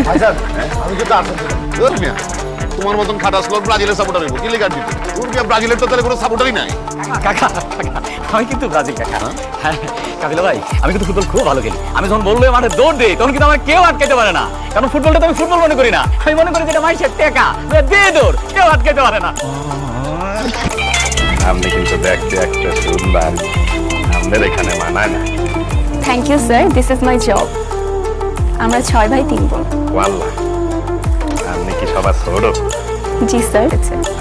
ভাইজান আমি কিন্তু আর্জেন্টিনা। তোমার মতন খাটাস লোক ব্রাজিলের সাপোর্টার হইব, কি লিগার দিতে? তুর্কি ব্রাজিলের তো তাহলে কোনো সাপোর্টারই নাই। কাকা আমি কিন্তু ব্রাজিল কাকা। হ্যাঁ কাবিলা ভাই, আমি কিন্তু ফুটবল খুব ভালো খেলি। আমি যখন বললো মাঠে দৌড় দিই তখন কিন্তু আমার কেউ আটকাইতে পারে না, কারণ ফুটবলটা তো আমি ফুটবল মনে করি না, আমি মনে করি যেটা মাইসের টেকা দিয়ে দৌড়, কেউ আটকাইতে পারে না। আপনি কিন্তু দেখতে একটা সুন্দর, আমাদের এখানে মানায় না। Thank you sir, this is my job. আমরা 6 ভাই 3 বোন। ওয়াল্লাহ, আপনি কি সবার ছোট? জি স্যার।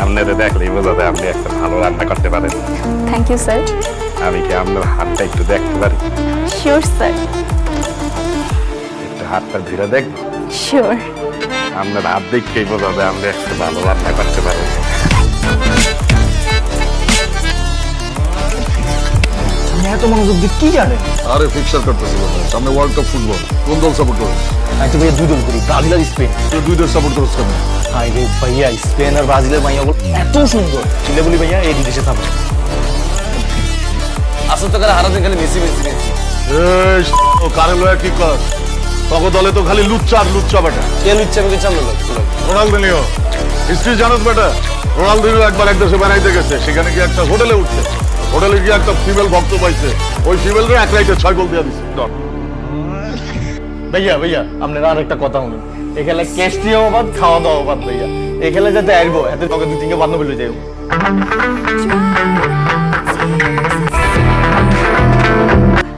আপনাদের দেখলেই বোঝা যায় আপনি একটা ভালো রান্না করতে পারেন। Thank you sir. আমি কি আপনার হাতটা একটু দেখতে পারি? Sure sir. একটু হাতটা ধীরে দেখব? শিওর। আপনার হাত দেখতেই বোঝা যায় আপনি একটা ভালো রান্না করতে পারেন। এত মনোযোগ দিয়ে কি জানেন? আরে ফিক্সার করতেছিল, সামনে ওয়ার্ল্ড কাপ ফুটবল, কোন দল সাপোর্ট করো? আমি তো ভাইয়া 2 দল করি, ব্রাজিল আর স্পেন। তুই দুই দল সাপোর্ট করছ কেন? হাই রে ভাইয়া, স্পেন আর ব্রাজিলের মাইয়াগুলো এত সুন্দর, চিলে বলি ভাইয়া এই দেশে সাপোর্ট। আসল তো খালি হারাতে খালি মেসি মেসি মেসি। এই ও কারে লয়া কি কর? তখন দলে তো খালি লুচ্চা আর লুচ্চা বেটা। কে লুচ্চা আমাকে চাললো রোনালদিনিও হিস্ট্রি জানোস বেটা? রোনালদিনিও একবার এক দেশে বেড়াইতে গেছে, সেখানে গিয়ে একটা হোটেলে উঠছে, হোটেলে গিয়ে একটা ফিমেল ভক্ত পাইছে, ওই ফিমেলরে এক রাইতে 6 গোল দিয়ে দিছে। ভাইয়া ভাইয়া আপনার আর একটা কথা শুনুন, এই খেলা কেস্টিও বাদ খাওয়া দাওয়া বাদ ভাইয়া, এই খেলা যাতে আসবো এতে তোকে 2-3কে বাদ বলে যাই।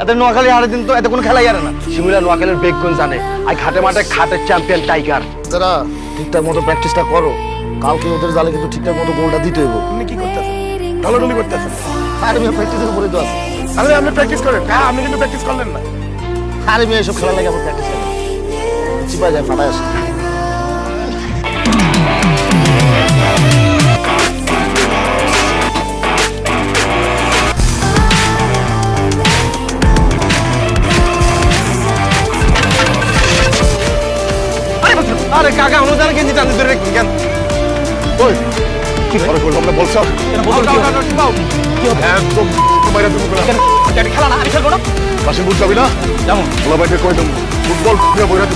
এত নোয়াখালী হারে দিন তো এত কোনো খেলাই আর না। শিমুলা নোয়াখালীর বেগগুন জানে, আর ঘাটে মাঠে খাটের চ্যাম্পিয়ন টাইগার। তারা ঠিকঠাক মতো প্র্যাকটিসটা করো, কালকে ওদের জালে কিন্তু ঠিকঠাক মতো গোলটা দিতে হইব। আপনি কি করতেছেন? ঢলাঢলি করতেছেন? আরে মেয়ে প্র্যাকটিসের উপরে তো আছে। আরে আপনি প্র্যাকটিস করেন? হ্যাঁ আপনি কিন্তু প্র্যাকটিস করলেন না। আরে মেয়ে এসব খেলা লাগে আমার প্র্যাকটিস করে চিপা যায়, ফাটায় আসে। আরে কাকা অনুদান কেন দিতে ধরে রাখবেন কেন? ওই কি করে গোল আমরা বলছ? একদম বাইরে তুমি খেলা না, আমি খেলবো না। পাশে বুঝ যাবি না? যেমন ওলা বাইরে কই দেব ফুটবল বইরা